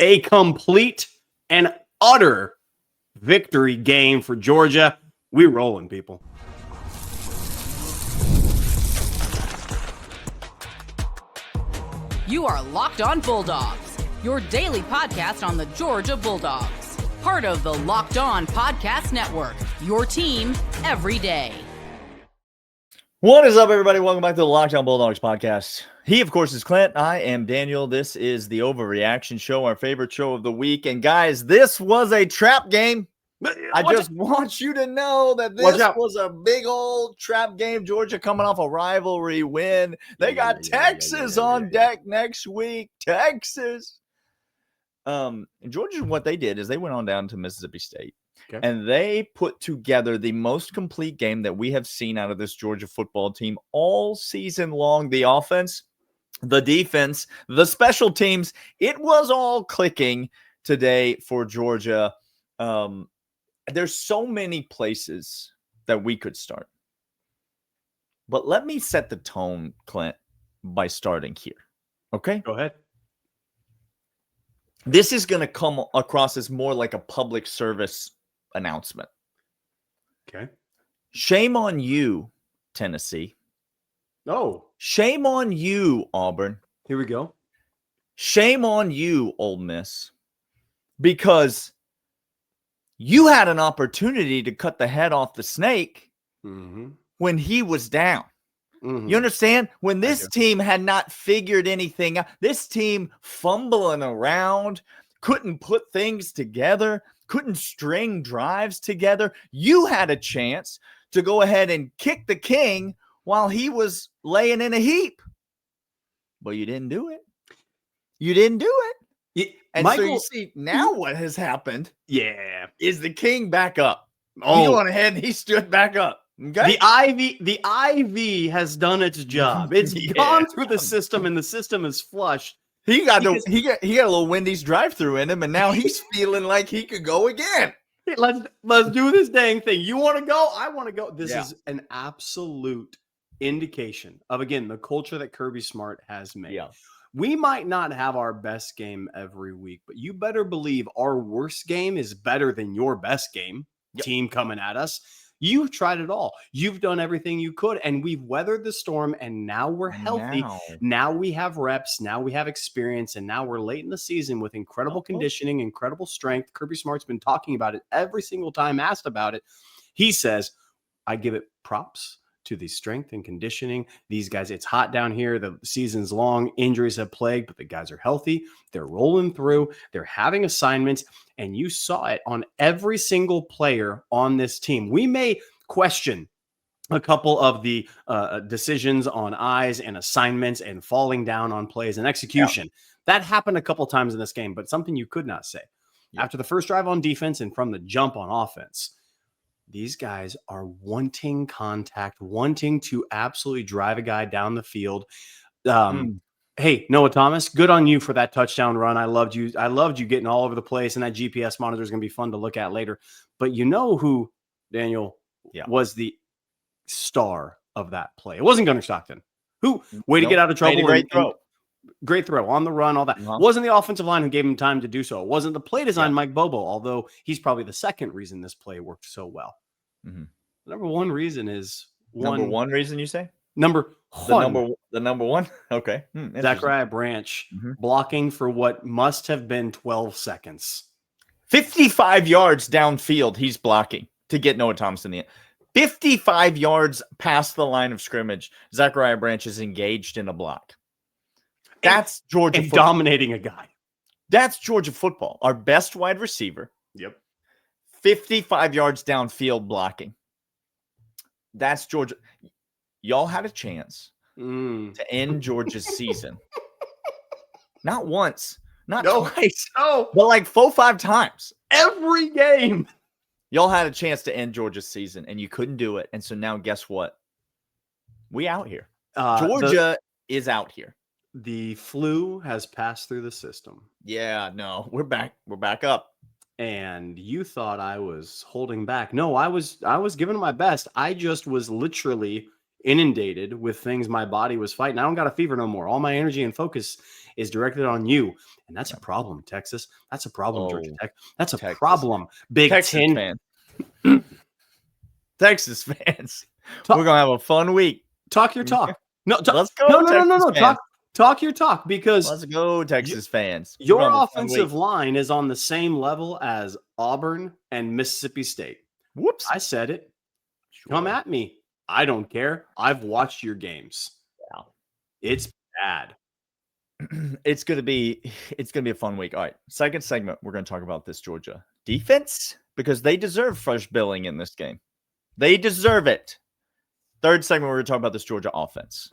a complete and utter victory game for Georgia. We rolling, people. You are Locked On Bulldogs, your daily podcast on the Georgia Bulldogs. Part of the Locked On Podcast Network, your team every day. What is up, everybody? Welcome back to the Locked On Bulldogs podcast. He, of course, is Clint. I am Daniel. This is the Overreaction Show, our favorite show of the week. And, guys, this was a trap game. I just want you to know that this was a big old trap game. Georgia coming off a rivalry win. They got Texas on deck next week. Texas. And Georgia, what they did is they went on down to Mississippi State. Okay. And they put together the most complete game that we have seen out of this Georgia football team all season long. The offense, the defense, the special teams, it was all clicking today for Georgia. There's so many places that we could start. But let me set the tone, Clint, by starting here. Okay? Go ahead. This is going to come across as more like a public service announcement. Okay. Shame on you, Tennessee. Oh. Shame on you, Auburn. Here we go. Shame on you, Ole Miss. Because you had an opportunity to cut the head off the snake when he was down. You understand? When this team had not figured anything out, this team fumbling around, couldn't put things together, couldn't string drives together. You had a chance to go ahead and kick the king while he was laying in a heap. But you didn't do it. You didn't do it. And Michael, so you see, now what has happened is the king back up. He went ahead and he stood back up. Okay? The IV has done its job. It's gone through the system, and the system is flushed. He got a little Wendy's drive-through in him, and now he's feeling like he could go again. Let's do this dang thing. You want to go? I want to go. This is an absolute indication of, again, the culture that Kirby Smart has made. Yeah. We might not have our best game every week, but you better believe our worst game is better than your best game. Team coming at us. You've tried it all. You've done everything you could, and we've weathered the storm, and now we're healthy. Now we have reps. Now we have experience, and now we're late in the season with incredible conditioning, incredible strength. Kirby Smart's been talking about it every single time asked about it. He says, I give it props to the strength and conditioning. These guys, it's hot down here. The season's long. Injuries have plagued, but the guys are healthy. They're rolling through. They're having assignments, and you saw it on every single player on this team. We may question a couple of the decisions on eyes and assignments and falling down on plays and execution. That happened a couple times in this game, but something you could not say. After the first drive on defense and from the jump on offense, these guys are wanting contact, wanting to absolutely drive a guy down the field. Hey, Noah Thomas, good on you for that touchdown run. I loved you. I loved you getting all over the place, and that GPS monitor is going to be fun to look at later. But you know who, Daniel, was the star of that play? It wasn't Gunnar Stockton. Who way to get out of trouble. Great throw on the run, all that. Wasn't the offensive line who gave him time to do so. It wasn't the play design, Mike Bobo, although he's probably the second reason this play worked so well. Number one reason is number one reason you say? Number one. The number one? Okay. Zachariah Branch blocking for what must have been 12 seconds. 55 yards downfield, he's blocking to get Noah Thomas in the end. 55 yards past the line of scrimmage, Zachariah Branch is engaged in a block. That's Georgia football. Dominating a guy. That's Georgia football. Our best wide receiver. 55 yards downfield blocking. That's Georgia. Y'all had a chance to end Georgia's season. Not once, not twice, but like 4-5 times. Every game. Y'all had a chance to end Georgia's season, and you couldn't do it. And so now guess what? We out here. Georgia is out here. The flu has passed through the system. Yeah, no, we're back. We're back up. And you thought I was holding back. No, I was giving my best. I just was literally inundated with things my body was fighting. I don't got a fever no more. All my energy and focus is directed on you. And that's a problem, Texas. That's a problem, Georgia Tech. That's a Texas. Problem, Big Texas Ten. Texas fans. We're going to have a fun week. Talk your talk. Let's go, no. Talk your talk, because let's go, Texas fans. Your offensive line is on the same level as Auburn and Mississippi State. Whoops. I said it. Sure. Come at me. I don't care. I've watched your games. Yeah. It's bad. It's gonna be a fun week. All right. Second segment, we're gonna talk about this Georgia defense, because they deserve fresh billing in this game. They deserve it. Third segment, we're gonna talk about this Georgia offense.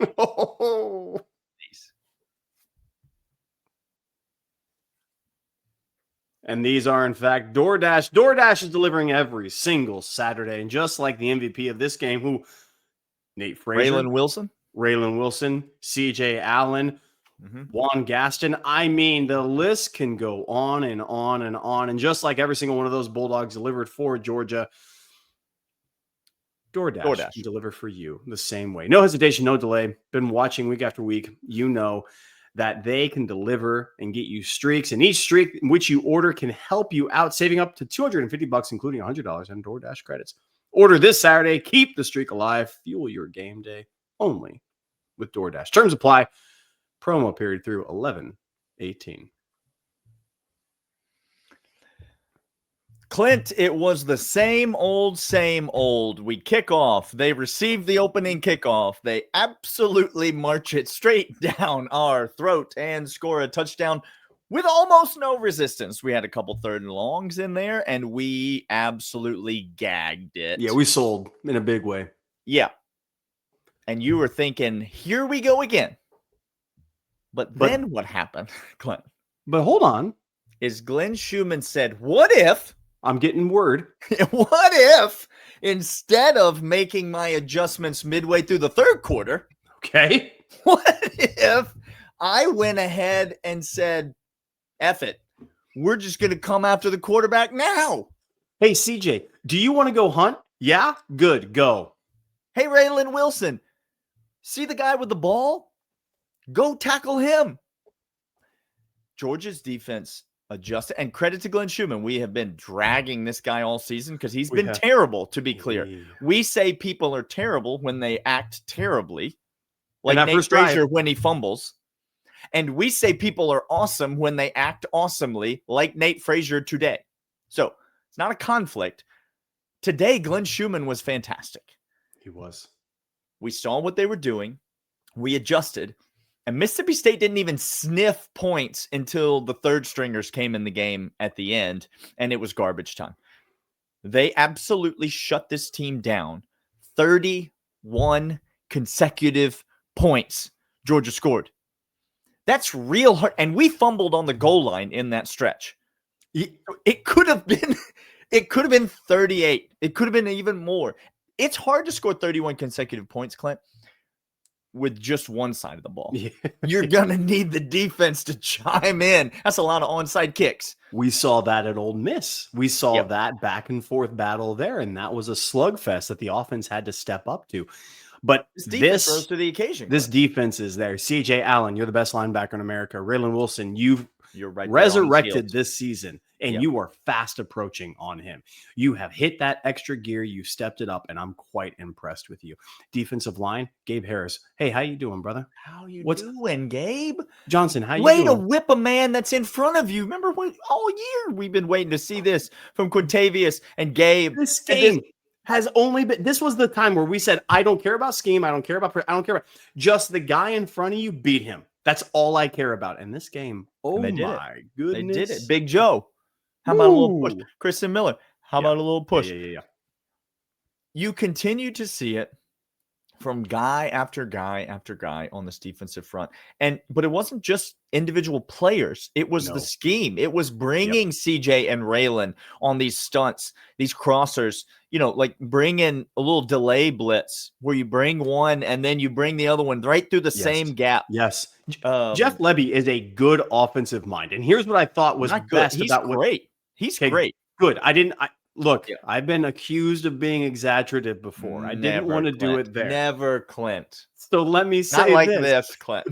And these are, in fact, DoorDash. DoorDash is delivering every single Saturday. And just like the MVP of this game, Nate Frazier, Raylan Wilson, CJ Allen, Juan Gaston. I mean, the list can go on and on and on. And just like every single one of those Bulldogs delivered for Georgia, DoorDash can deliver for you the same way. No hesitation, no delay. Been watching week after week. You know that they can deliver and get you streaks, and each streak in which you order can help you out, saving up to $250, including $100 in DoorDash credits. Order this Saturday. Keep the streak alive. Fuel your game day only with DoorDash. Terms apply. Promo period through 11/18. Clint, it was the same old. We kick off. They receive the opening kickoff. They absolutely march it straight down our throat and score a touchdown with almost no resistance. We had a couple third and longs in there, and we absolutely gagged it. Yeah, we sold in a big way. Yeah. And you were thinking, here we go again. But then what happened, Clint? But hold on. Is Glenn Schumann said, what if... I'm getting word. What if, instead of making my adjustments midway through the third quarter, okay, what if I went ahead and said, F it, we're just going to come after the quarterback now? Hey, CJ, do you want to go hunt? Yeah? Good, go. Hey, Raylan Wilson, see the guy with the ball? Go tackle him. Georgia's defense adjusted, and credit to Glenn Schumann. We have been dragging this guy all season because he's been terrible, to be clear. We say people are terrible when they act terribly, like Nate Frazier when he fumbles. And we say people are awesome when they act awesomely, like Nate Frazier today. So it's not a conflict. Today, Glenn Schumann was fantastic. He was. We saw what they were doing. We adjusted. And Mississippi State didn't even sniff points until the third stringers came in the game at the end, and it was garbage time. They absolutely shut this team down. 31 consecutive points Georgia scored. That's real hard. And we fumbled on the goal line in that stretch. It could have been 38. It could have been even more. It's hard to score 31 consecutive points, Clint, with just one side of the ball. Yeah. You're going to need the defense to chime in. That's a lot of onside kicks. We saw that at Ole Miss. We saw that back and forth battle there, and that was a slugfest that the offense had to step up to. But this defense rose to the occasion. This defense is there. CJ Allen, you're the best linebacker in America. Raylan Wilson, you're right resurrected this season, and you are fast approaching on him. You have hit that extra gear. You stepped it up, and I'm quite impressed with you. Defensive line, Gabe Harris. Hey, how you doing, brother? How you doing, Gabe? Johnson, how you doing? Way to whip a man that's in front of you. Remember when all year we've been waiting to see this from Quintavious and Gabe. This game has only been, this was the time where we said, I don't care about scheme. I don't care about just the guy in front of you beat him. That's all I care about. And this game, my goodness. They did it. Big Joe. How about a little push? Kristen Miller. How about a little push? Yeah. You continue to see it from guy after guy after guy on this defensive front. But it wasn't just individual players. It was the scheme. It was bringing CJ and Raylan on these stunts, these crossers, like bring in a little delay blitz where you bring one and then you bring the other one right through the same gap. Yes. Jeff Lebby is a good offensive mind. And here's what I thought was best about great. He's great. Good. I've been accused of being exaggerative before. I didn't want to do it there. Never, Clint. So let me say not like this, Clint.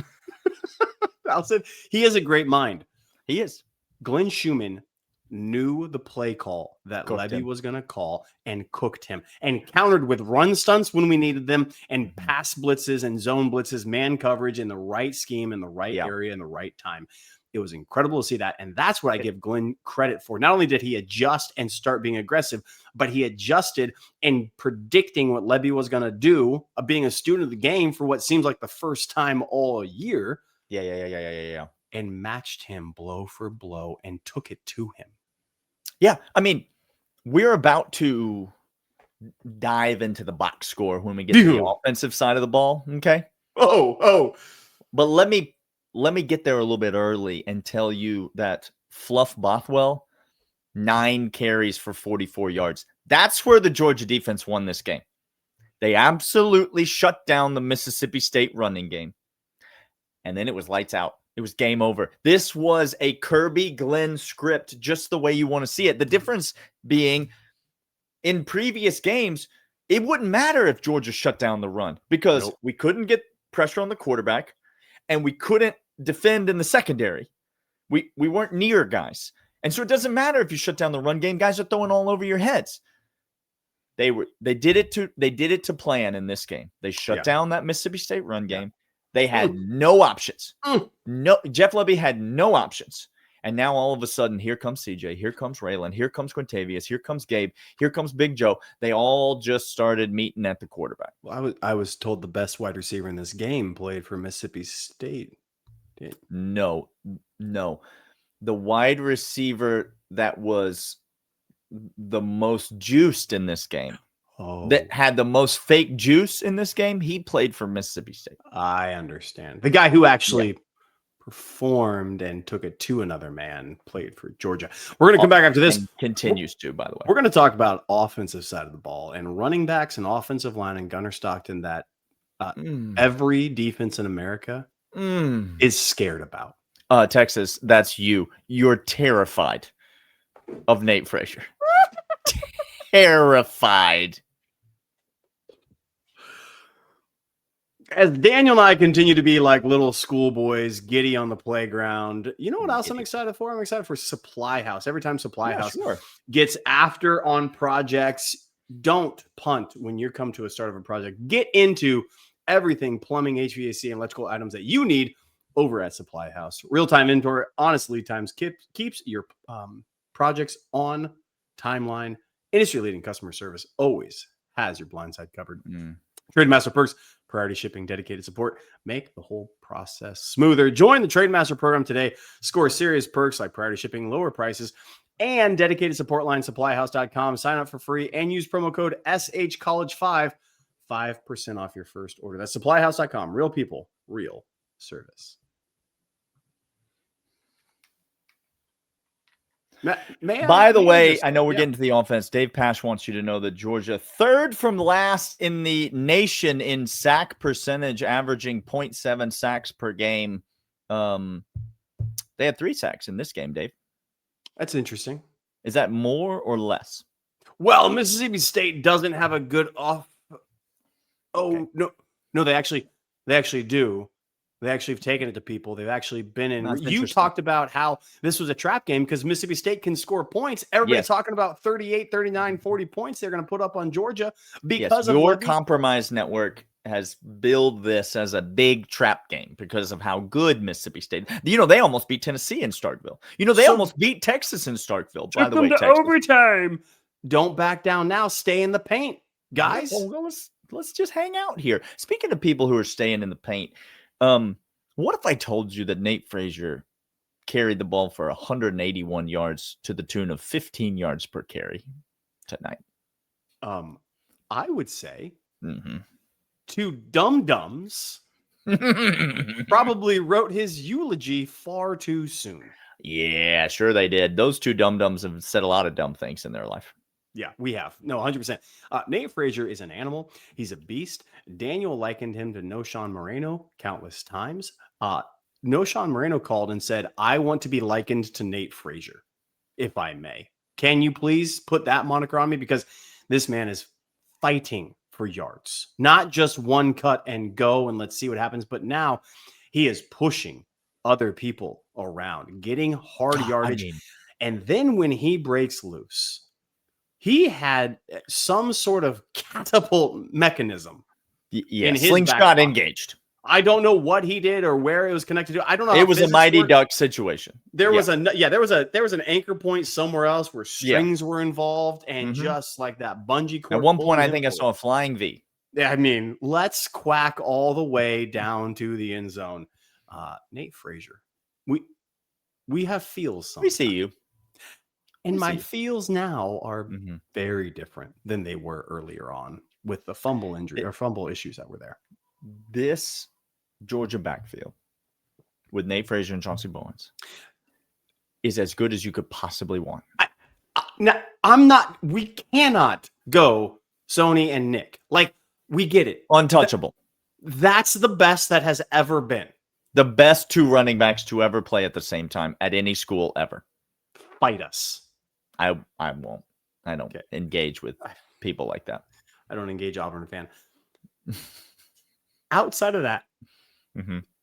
Allison, he has a great mind. He is. Glenn Schumann knew the play call that Levy was going to call and cooked him and countered with run stunts when we needed them and pass blitzes and zone blitzes, man coverage in the right scheme, in the right area, in the right time. It was incredible to see that. And that's what I give Glenn credit for. Not only did he adjust and start being aggressive, but he adjusted and predicting what Levy was going to do, being a student of the game for what seems like the first time all year. Yeah. And matched him blow for blow and took it to him. Yeah. I mean, we're about to dive into the box score when we get to the offensive side of the ball. Okay. Oh. But let me get there a little bit early and tell you that Fluff Bothwell, 9 carries for 44 yards. That's where the Georgia defense won this game. They absolutely shut down the Mississippi State running game. And then it was lights out. It was game over. This was a Kirby Glenn script, just the way you want to see it. The difference being in previous games, it wouldn't matter if Georgia shut down the run because we couldn't get pressure on the quarterback and we couldn't defend in the secondary. We weren't near guys. And so it doesn't matter if you shut down the run game. Guys are throwing all over your heads. They did it to plan in this game. They shut down that Mississippi State run game. They had no options. No, Jeff Lebby had no options. And now all of a sudden, here comes CJ, here comes Raylan, here comes Quintavious, here comes Gabe, here comes Big Joe. They all just started meeting at the quarterback. Well, I was told the best wide receiver in this game played for Mississippi State. No. The wide receiver that was the most juiced in this game, that had the most fake juice in this game, he played for Mississippi State. I understand. The guy who actually performed and took it to another man played for Georgia. We're going to come back after this. And continues to, by the way. We're going to talk about offensive side of the ball and running backs and offensive line and Gunnar Stockton that every defense in America is scared about. Texas, that's you. You're terrified of Nate Frazier. Terrified. As Daniel and I continue to be like little schoolboys, giddy on the playground, you know what else I'm excited for? I'm excited for Supply House. Every time Supply House gets after on projects, don't punt when you come to a start of a project. Get into everything plumbing, HVAC, and electrical items that you need over at Supply House. Real-time inventory, honest lead times, keeps your projects on timeline. Industry-leading customer service always has your blind side covered. Trademaster perks, priority shipping, dedicated support, make the whole process smoother. Join the Trademaster program today. Score serious perks like priority shipping, lower prices, and dedicated support line, supplyhouse.com. Sign up for free and use promo code SHCollege5, 5% off your first order. That's supplyhouse.com. Real people, real service. By the way, I know we're getting to the offense. Dave Pash wants you to know that Georgia, third from last in the nation in sack percentage, averaging 0.7 sacks per game. They had 3 sacks in this game, Dave. That's interesting. Is that more or less? Well, Mississippi State doesn't have a good off. Oh, okay. No, they actually do. They actually have taken it to people. They've actually been in. You talked about how this was a trap game because Mississippi State can score points. Everybody's talking about 38, 39, 40 points they're going to put up on Georgia because of your compromise network has billed this as a big trap game because of how good Mississippi State. You know, they almost beat Tennessee in Starkville. You know, they almost beat Texas in Starkville. By the way, Texas. Overtime. Don't back down now. Stay in the paint, guys. Well, let's just hang out here. Speaking of people who are staying in the paint. What if I told you that Nate Frazier carried the ball for 181 yards to the tune of 15 yards per carry tonight? I would say two dum-dums probably wrote his eulogy far too soon. Yeah, sure they did. Those two dum-dums have said a lot of dumb things in their life. Yeah, we have. No, 100%. Nate Frazier is an animal. He's a beast. Daniel likened him to Noshawn Moreno countless times. Noshawn Moreno called and said, I want to be likened to Nate Frazier, if I may. Can you please put that moniker on me? Because this man is fighting for yards. Not just one cut and go and let's see what happens. But now he is pushing other people around, getting hard yardage. And then when he breaks loose, he had some sort of catapult mechanism. Yeah, slingshot engaged. I don't know what he did or where it was connected to. I don't know. It was a Mighty Duck situation. There was an anchor point somewhere else where strings were involved, and just like that bungee cord. At one point, I think I saw a flying V. I mean, let's quack all the way down to the end zone. Nate Frazier, we have feels. Sometimes. We see you. And my feels now are very different than they were earlier on with the fumble injury or fumble issues that were there. This Georgia backfield with Nate Frazier and Chauncey Bowens is as good as you could possibly want. We cannot go Sony and Nick. Like, we get it. Untouchable. That's the best that has ever been. The best two running backs to ever play at the same time at any school ever. Fight us. I won't. I don't engage with people like that. I don't engage Auburn fan. Outside of that,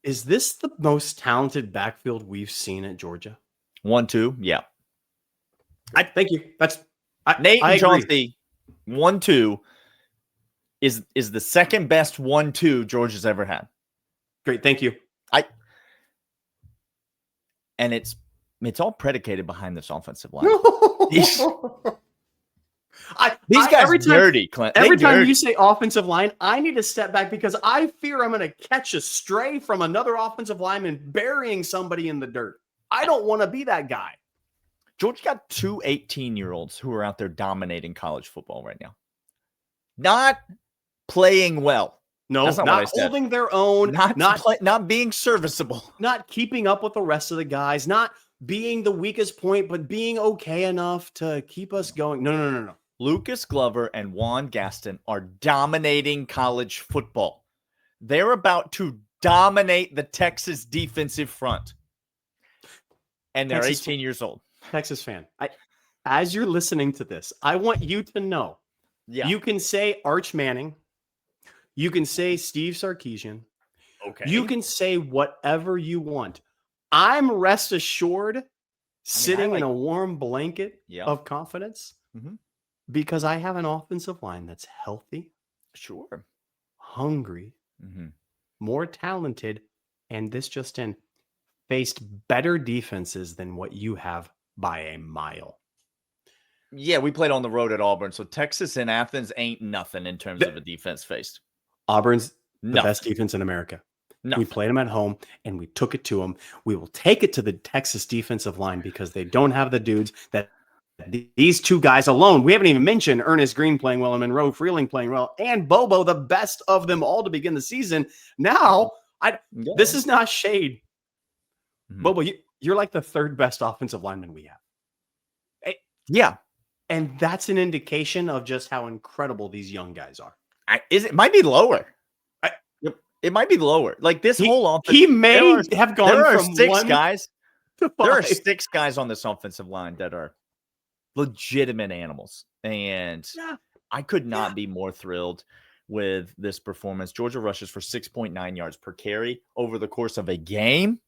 is this the most talented backfield we've seen at Georgia? 1-2, yeah. Thank you. Nate and Chauncey, 1-2 is the second best 1-2 Georgia's ever had. Great, thank you. And it's all predicated behind this offensive line. These guys are dirty, Clint. Every time you say offensive line, I need to step back because I fear I'm going to catch a stray from another offensive lineman burying somebody in the dirt. I don't want to be that guy. Georgia got 2 18-year-olds who are out there dominating college football right now. Not playing well. No, not holding their own. Not being serviceable. Not keeping up with the rest of the guys. Not being the weakest point, but being okay enough to keep us going. No. Lucas Glover and Juan Gaston are dominating college football. They're about to dominate the Texas defensive front. And they're 18 years old. Texas fan. As you're listening to this, I want you to know. Yeah. You can say Arch Manning. You can say Steve Sarkisian. Okay. You can say whatever you want. I'm rest assured sitting in a warm blanket of confidence because I have an offensive line that's healthy, hungry, more talented, and this just faced better defenses than what you have by a mile. Yeah, we played on the road at Auburn, so Texas and Athens ain't nothing in terms of a defense faced. Auburn's the best defense in America. We played them at home, and we took it to them. We will take it to the Texas defensive line because they don't have the dudes that these two guys alone. We haven't even mentioned Ernest Green playing well and Monroe Freeling playing well and Bobo, the best of them all to begin the season. Now, this is not shade. Bobo, you're like the third best offensive lineman we have. Yeah. And that's an indication of just how incredible these young guys are. It might be lower. It might be lower. Like this whole offense. He may have gone from 6 guys. To 5. There are 6 guys on this offensive line that are legitimate animals. And I could not be more thrilled with this performance. Georgia rushes for 6.9 yards per carry over the course of a game.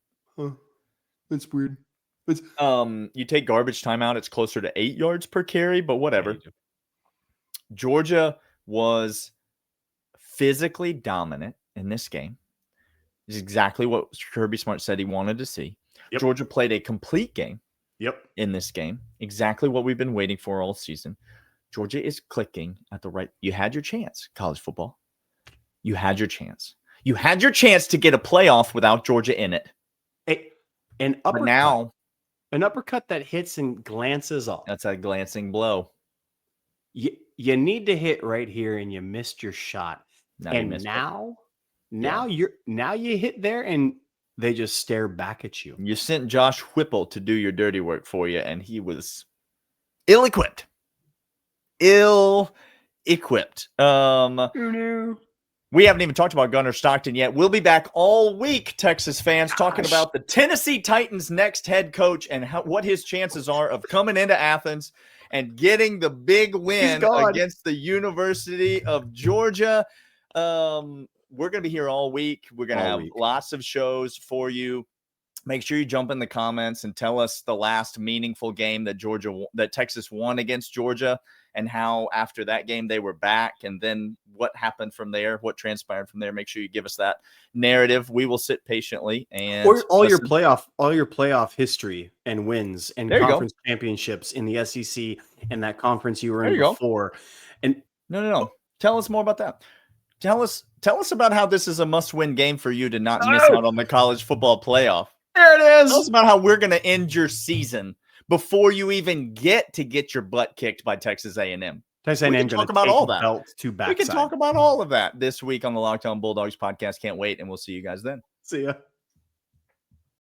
That's weird. You take garbage time out, it's closer to 8 yards per carry, but whatever. Georgia was physically dominant in this game. Is exactly what Kirby Smart said he wanted to see. Yep. Georgia played a complete game. In this game, exactly what we've been waiting for all season. Georgia is clicking at the right. You had your chance, college football. You had your chance. You had your chance to get a playoff without Georgia in it. An uppercut that hits and glances off. That's a glancing blow. You need to hit right here, and you missed your shot. Now you hit there, and they just stare back at you. You sent Josh Whipple to do your dirty work for you, and he was ill-equipped. We haven't even talked about Gunnar Stockton yet. We'll be back all week, Texas fans, talking about the Tennessee Titans' next head coach and what his chances are of coming into Athens and getting the big win against the University of Georgia. We're going to be here all week. We're going to have lots of shows for you. Make sure you jump in the comments and tell us the last meaningful game that Texas won against Georgia, and how after that game they were back, and then what happened from there, what transpired from there. Make sure you give us that narrative. We will sit patiently and or all your playoff history and wins and conference championships in the SEC and that conference you were in before. And no. Tell us more about that. Tell us about how this is a must-win game for you to not miss out on the college football playoff. There it is. Tell us about how we're going to end your season before you even get your butt kicked by Texas A&M. Texas A&M going to talk about all that. We can talk about all of that this week on the Locked On Bulldogs podcast. Can't wait, and we'll see you guys then. See ya.